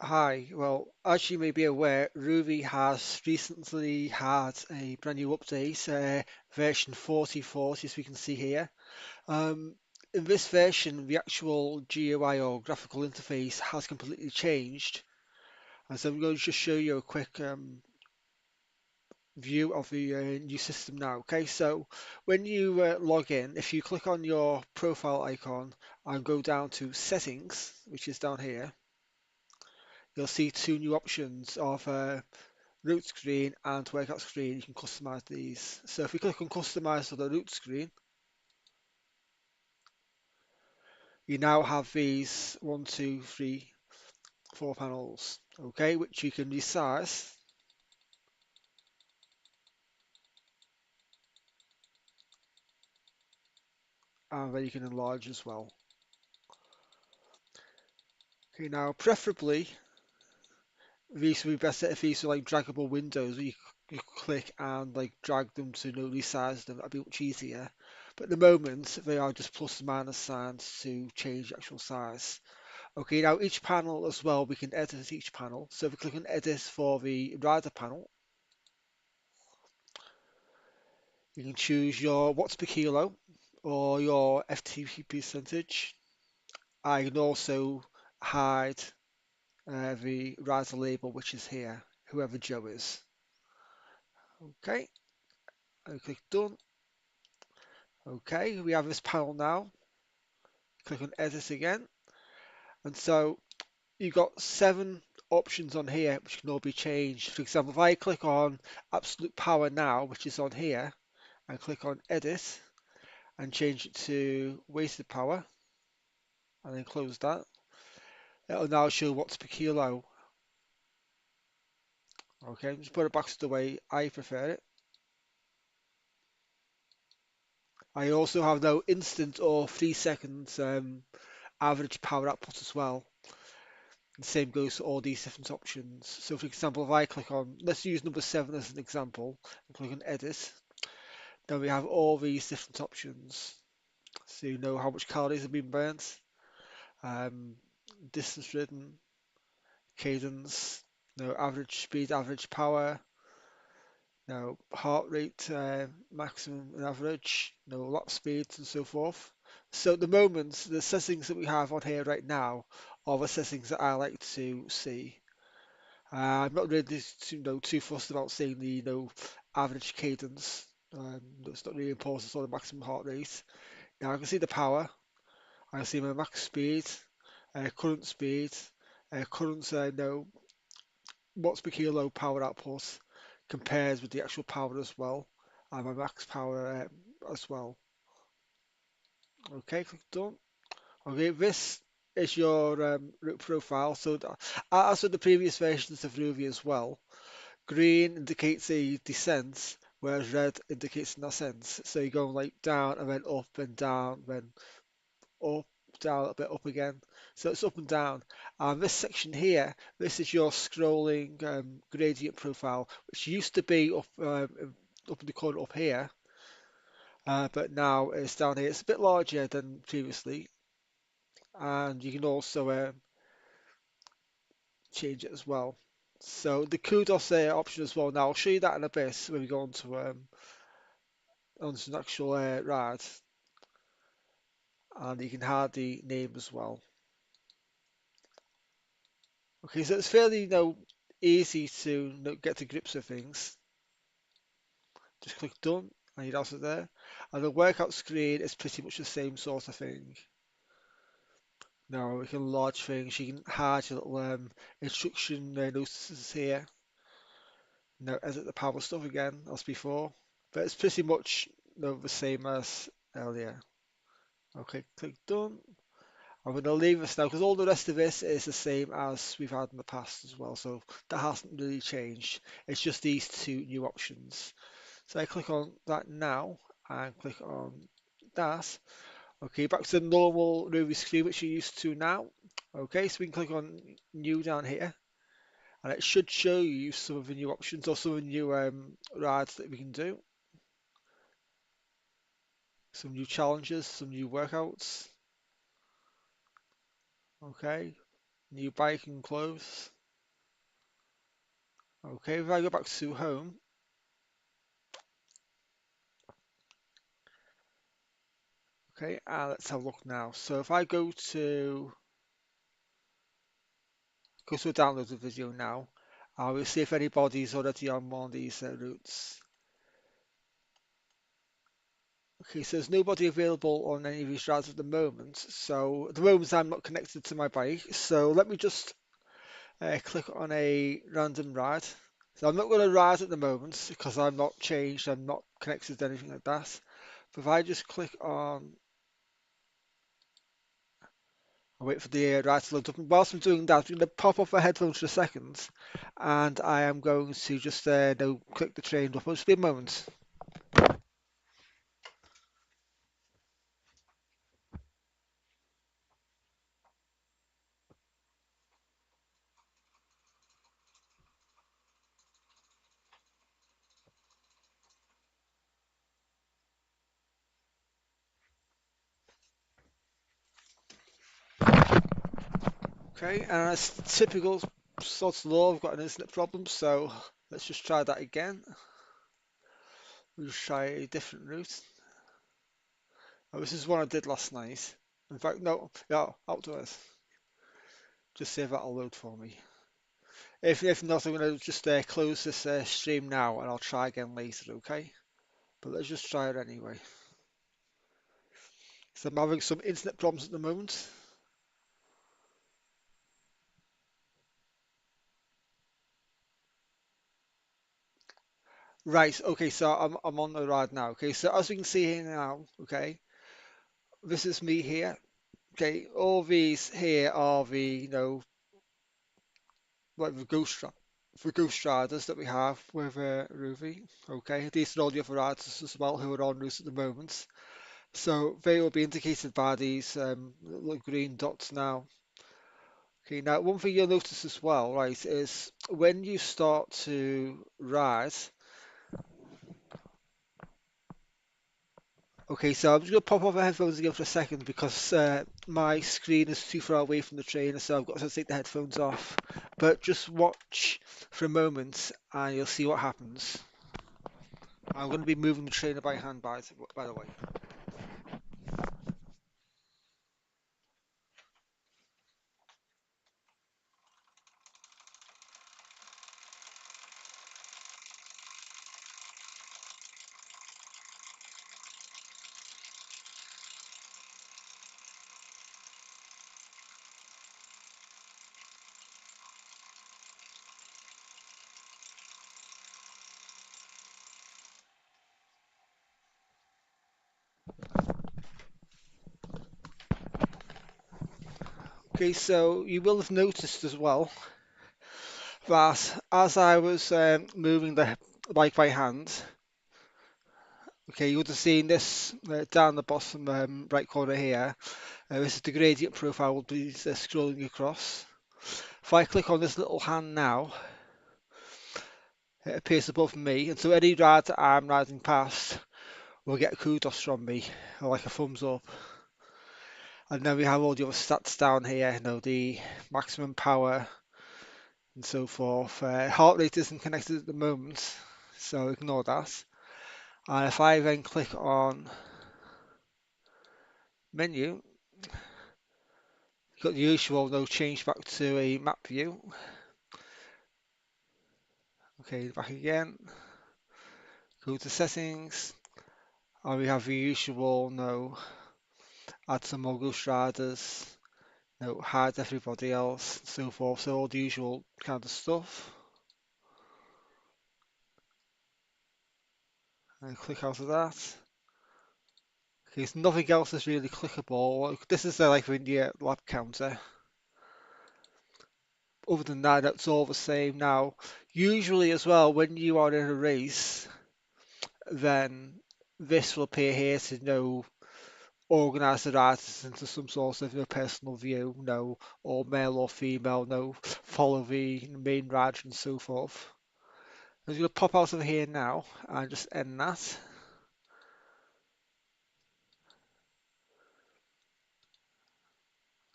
Hi, well, as you may be aware, Rouvy has recently had a brand new update, version 4040, as we can see here. Um, in this version, the actual GUI or graphical interface has completely changed. And so I'm going to just show you a quick view of the new system now. Okay, so when you log in, if you click on your profile icon and go down to settings, which is down here, you'll see two new options of root screen and workout screen. You can customize these. So if we click on customize for the root screen, you now have these one, two, three, four panels, okay, which you can resize and then you can enlarge as well. Okay, now preferably these would be better if these were like draggable windows where you click and like drag them to resize them. That'd be much easier. But at the moment they are just plus and minus signs to change the actual size. Okay, now each panel as well, we can edit each panel. So if we click on edit for the rider panel, you can choose your watts per kilo or your FTP percentage. I can also hide the rider label, which is here, whoever Joe is. Okay, I click done. Okay, we have this panel now. Click on edit again. And so you've got seven options on here which can all be changed. For example, if I click on absolute power now, which is on here, and click on edit and change it to wasted power and then close that. It'll now show watts per kilo. Okay, just put it back to the way I prefer it. I also have no instant or 3 seconds average power output as well. The same goes for all these different options. So for example, if I click on, let's use number 7 as an example, and click on edit, then we have all these different options. So you know how much calories have been burnt, um, distance ridden, cadence, average speed, average power, heart rate, maximum and average, lap speeds and so forth. So at the moment, the settings that we have on here right now are the settings that I like to see. I'm not really too fussed about seeing the average cadence. That's not really important. Or the maximum heart rate. Now I can see the power. I can see my max speed, current speed, current watts per kilo power output compares with the actual power as well, and my max power as well. Okay, click done. Okay, this is your route profile. So as with the previous versions of Ruby as well, green indicates a descent, whereas red indicates an ascent. So you're going like down and then up and down, then up, down, a bit up again. So it's up and down. And this section here, this is your scrolling gradient profile, which used to be up in the corner up here, but now it's down here. It's a bit larger than previously, and you can also change it as well. So the kudos option as well. Now I'll show you that in a bit when we go onto an actual ride, and you can hide the name as well. Okay, so it's fairly easy to get to grips with things. Just click done and you're out of there. And the workout screen is pretty much the same sort of thing. Now we can enlarge things. You can hide your little instruction notices here. Now edit the power stuff again as before. But it's pretty much the same as earlier. Okay, click done. I'm going to leave this now because all the rest of this is the same as we've had in the past as well. So that hasn't really changed. It's just these two new options. So I click on that now and click on that. Okay, back to the normal Ruby screen which you're used to now. Okay, so we can click on new down here and it should show you some of the new options or some of the new rides that we can do. Some new challenges, some new workouts. Okay, New bike and close. Okay, if I go back to home, okay, and let's have a look now. So if I go to a downloaded video now, I will see if anybody's already on one of these routes. Okay, so there's nobody available on any of these routes at the moment. So at the moment I'm not connected to my bike. So let me just click on a random ride. So I'm not going to ride at the moment because I'm not changed. I'm not connected to anything like that. But if I just click on, I'll wait for the ride to load up. And whilst I'm doing that, I'm going to pop off my headphones for a second, and I am going to just no, click the train up. It'll just be a moment. Okay, and as typical sod's law, I've got an internet problem, so let's just try that again. We'll just try a different route. Oh, this is one I did last night. In fact, no, yeah, outdoors. Just see if that'll load for me. If not, I'm going to just close this stream now and I'll try again later, okay? But let's just try it anyway. So I'm having some internet problems at the moment. Right, okay, so I'm on the ride now. Okay, so as we can see here now, okay, this is me here. Okay, all these here are the, like the ghost riders that we have with Rouvy. Okay, these are all the other riders as well who are on route at the moment. So they will be indicated by these little green dots now. Okay, now one thing you'll notice as well, right, is when you start to ride. Okay, so I'm just going to pop off my headphones again for a second because my screen is too far away from the trainer, so I've got to take the headphones off. But just watch for a moment and you'll see what happens. I'm going to be moving the trainer by hand, by the way. Okay, so you will have noticed as well that as I was moving the bike by hand, okay, you would have seen this down the bottom right corner here. This is the gradient profile we'll be scrolling across. If I click on this little hand now, it appears above me, and so any ride that I'm riding past will get kudos from me, or like a thumbs up. And then we have all the other stats down here, the maximum power and so forth. Heart rate isn't connected at the moment, so ignore that. And if I then click on menu, you've got the usual no change back to a map view. Okay, back again. Go to settings, and we have the usual no add some more ghost riders, no hide everybody else, so forth. So all the usual kind of stuff. And click out of that. Okay, so nothing else is really clickable. This is like the lap counter. Other than that, it's all the same now. Usually as well, when you are in a race, then this will appear here to organise the riders into some sort of personal view, or male or female, follow the main rider and so forth. I'm just going to pop out of here now and just end that.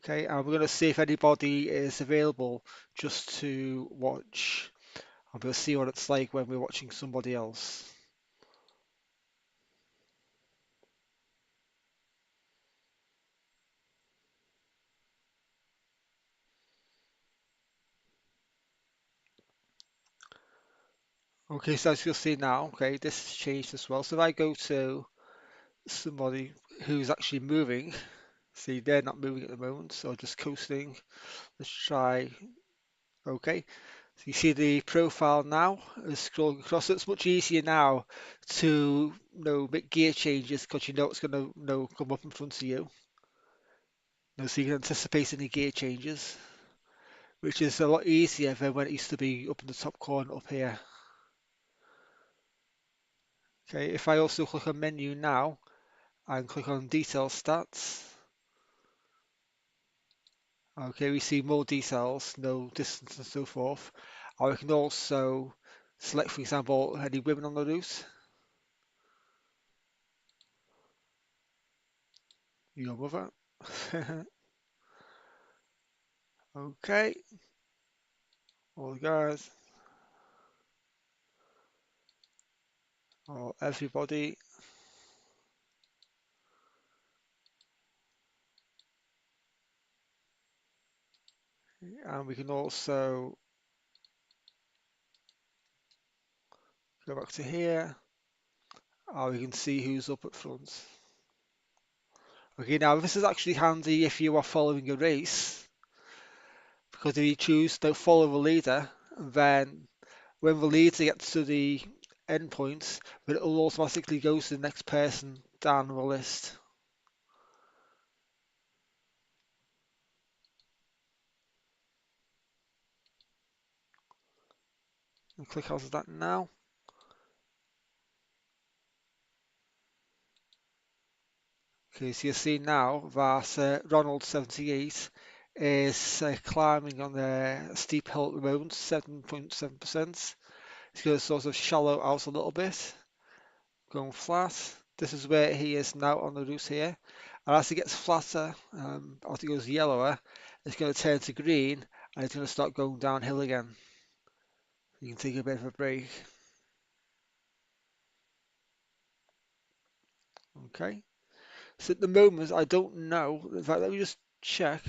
Okay, and we're going to see if anybody is available just to watch. And we'll see what it's like when we're watching somebody else. Okay, so as you'll see now, okay, this has changed as well. So if I go to somebody who's actually moving, see they're not moving at the moment, so just coasting. Let's try, okay. So you see the profile now is scrolling across. So it's much easier now to make gear changes because you know it's going to come up in front of you. So you can anticipate any gear changes, which is a lot easier than when it used to be up in the top corner up here. Okay, if I also click on menu now and click on detail stats, okay, we see more details, no distance and so forth. Or we can also select, for example, any women on the route. Your mother. Okay, all the guys, or everybody. And we can also go back to here, or we can see who's up at front. Okay, now this is actually handy if you are following a race, because if you choose to follow the leader, then when the leader gets to the end point, then it will automatically go to the next person down the list. And click out of that now. Okay, so you see now that Ronald 78 is climbing on a steep hill at the moment, 7.7%. It's going to sort of shallow out a little bit, going flat. This is where he is now on the route here. And as he gets flatter, as he goes yellower, it's going to turn to green and it's going to start going downhill again. You can take a bit of a break. Okay. So at the moment, I don't know. In fact, let me just check.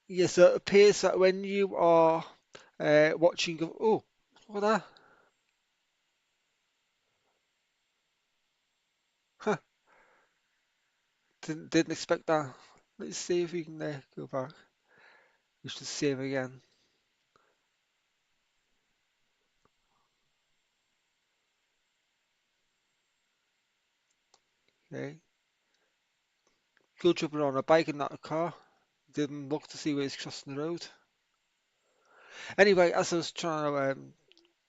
Yes, so it appears that when you are watching, oh, what that? Huh, didn't expect that. Let's see if we can go back. We should save again. Okay. Go jumping on a bike and not a car. Didn't look to see where he's crossing the road. Anyway, as I was trying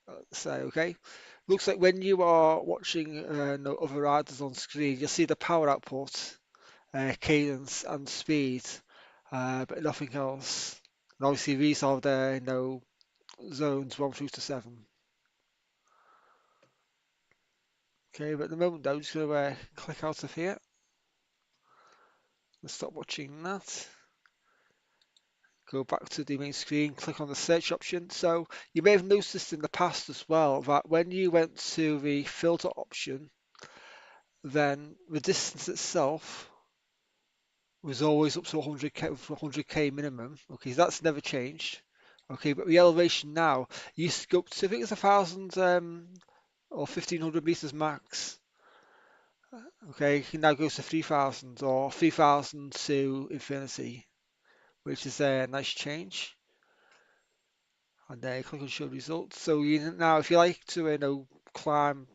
to say, okay, looks like when you are watching no other riders on screen, you'll see the power output, cadence, and speed, but nothing else. And obviously, these are the zones 1 through to 7. Okay, but at the moment, though, I'm just going to click out of here and stop watching that. Go back to the main screen, click on the search option. So you may have noticed in the past as well that when you went to the filter option, then the distance itself was always up to 100k, 100k minimum. Okay, so that's never changed. Okay, but the elevation now used to go up to, I think it's 1,000 or 1,500 meters max. Okay, it now goes to 3,000 or 3,000 to infinity, which is a nice change. And then click on show results. So now, if you like to climb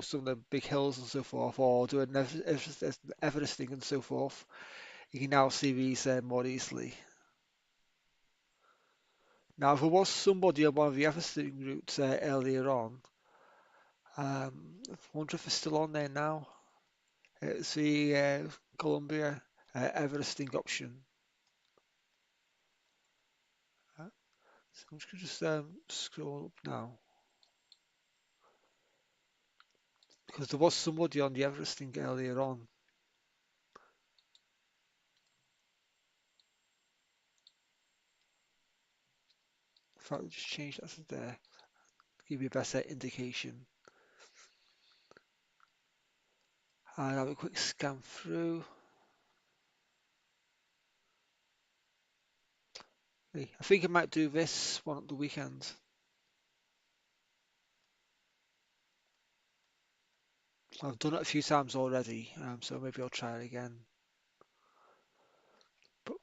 some of the big hills and so forth, or do an Everesting and so forth, you can now see these more easily. Now, if there was somebody on one of the Everesting routes earlier on, I wonder if it's still on there now. It's the Columbia Everesting option. So I'm just going to scroll up now. Because there was somebody on the Everest thing earlier on. In fact, just change that to there. Give you a better indication. And have a quick scan through. I think I might do this one at the weekend. I've done it a few times already, so maybe I'll try it again. But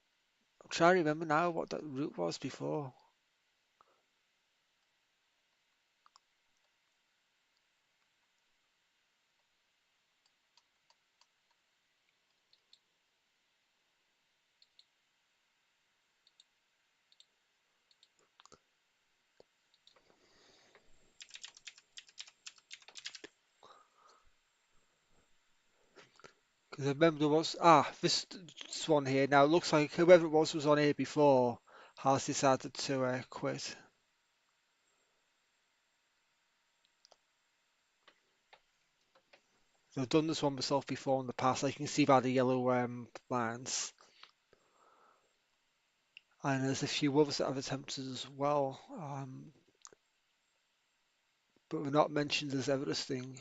I'm trying to remember now what that route was before. Because I remember there was, this one here. Now it looks like whoever it was on here before has decided to quit. So I've done this one myself before in the past. I can see by the yellow lines. And there's a few others that I've attempted as well, but we're not mentioned as Everesting.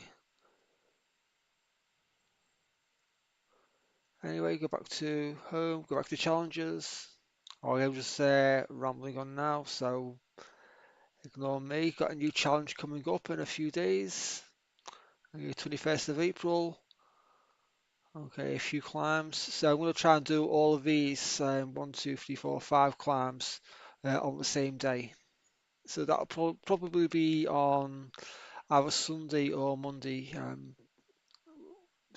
Anyway, go back to home, go back to challenges. Oh, I'm just rambling on now, so ignore me. Got a new challenge coming up in a few days. Okay, 21st of April. Okay, a few climbs. So I'm going to try and do all of these, 5 climbs on the same day. So that'll probably be on either Sunday or Monday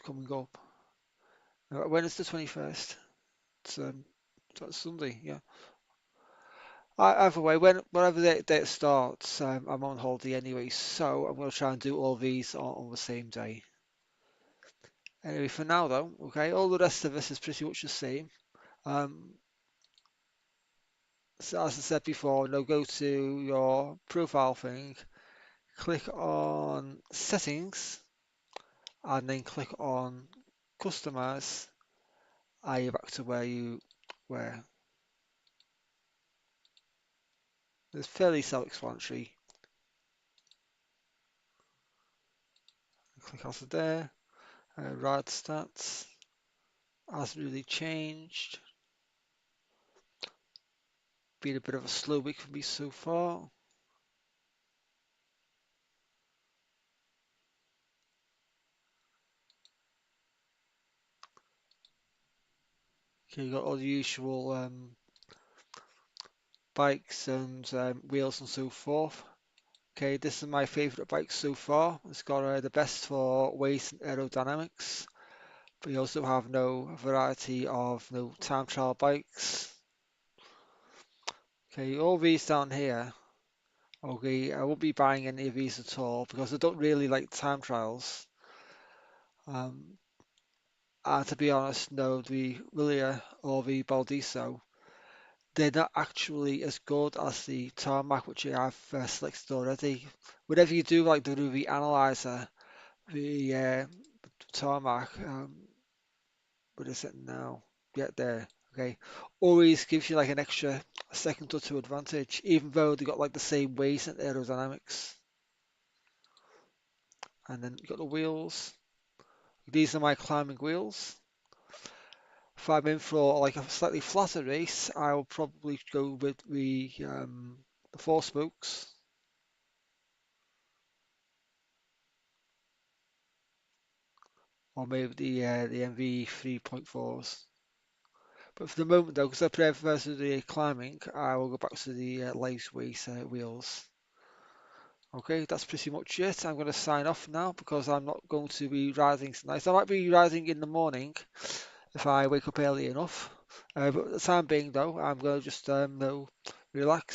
coming up. When is the 21st? It's that's Sunday, yeah. Either way, whenever the date starts, I'm on holiday anyway, so I'm going to try and do all these on the same day. Anyway, for now though, okay, all the rest of this is pretty much the same. Um, so as I said before, now go to your profile thing, click on settings, and then click on customize, and you're back to where you were. It's fairly self-explanatory. Click onto there, ride stats, hasn't really changed. Been a bit of a slow week for me so far. Okay, you got all the usual bikes and wheels and so forth. Okay, this is my favourite bike so far. It's got the best for weight and aerodynamics, but you also have no variety of no time trial bikes. Okay, all these down here. Okay, I won't be buying any of these at all because I don't really like time trials. Um, and to be honest, no, the Willia or the Baldiso, they're not actually as good as the tarmac which I've selected already. Whenever you do like the Rouvy analyzer, the tarmac, what is it now? Get there, okay. Always gives you like an extra second or two advantage, even though they got like the same weight and aerodynamics. And then you got the wheels. These are my climbing wheels. If I'm in for like a slightly flatter race, I'll probably go with the 4 spokes, or maybe the MV 3.4s. But for the moment though, because I prefer to the climbing, I will go back to the lightweight wheels. Okay, that's pretty much it. I'm going to sign off now because I'm not going to be riding tonight. I might be riding in the morning if I wake up early enough. But at the time being though, I'm going to just relax.